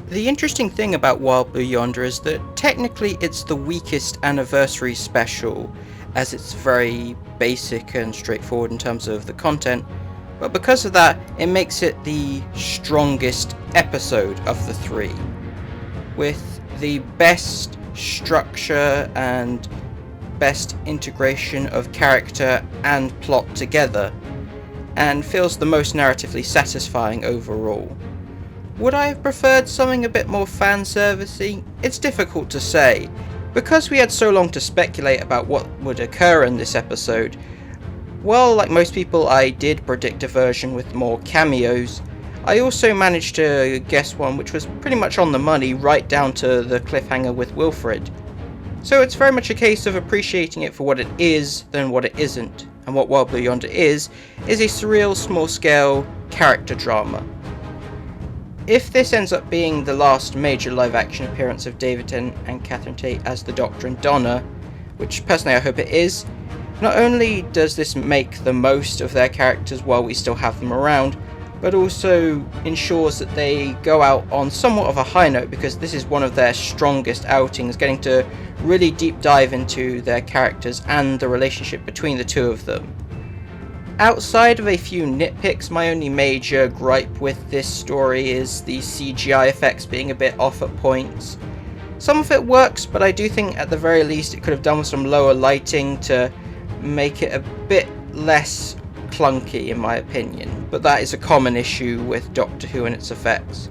The interesting thing about Wild Blue Yonder is that technically it's the weakest anniversary special, as it's very basic and straightforward in terms of the content, but because of that, it makes it the strongest episode of the three, with the best structure and best integration of character and plot together, and feels the most narratively satisfying overall. Would I have preferred something a bit more fan servicey? It's difficult to say. Because we had so long to speculate about what would occur in this episode, well, like most people, I did predict a version with more cameos. I also managed to guess one which was pretty much on the money, right down to the cliffhanger with Wilfred. So it's very much a case of appreciating it for what it is than what it isn't. And what Wild Blue Yonder is a surreal, small-scale character drama. If this ends up being the last major live-action appearance of David Tennant and Catherine Tate as the Doctor and Donna, which personally I hope it is, not only does this make the most of their characters while we still have them around, but also ensures that they go out on somewhat of a high note, because this is one of their strongest outings, getting to really deep dive into their characters and the relationship between the two of them. Outside of a few nitpicks, my only major gripe with this story is the CGI effects being a bit off at points. Some of it works, but I do think at the very least it could have done with some lower lighting to make it a bit less clunky in my opinion, but that is a common issue with Doctor Who and its effects.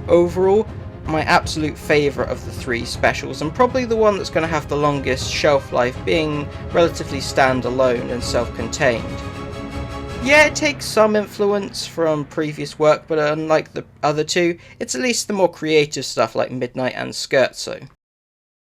Overall, my absolute favourite of the three specials, and probably the one that's going to have the longest shelf life, being relatively standalone and self-contained. Yeah, it takes some influence from previous work, but unlike the other two, it's at least the more creative stuff like Midnight and Scherzo.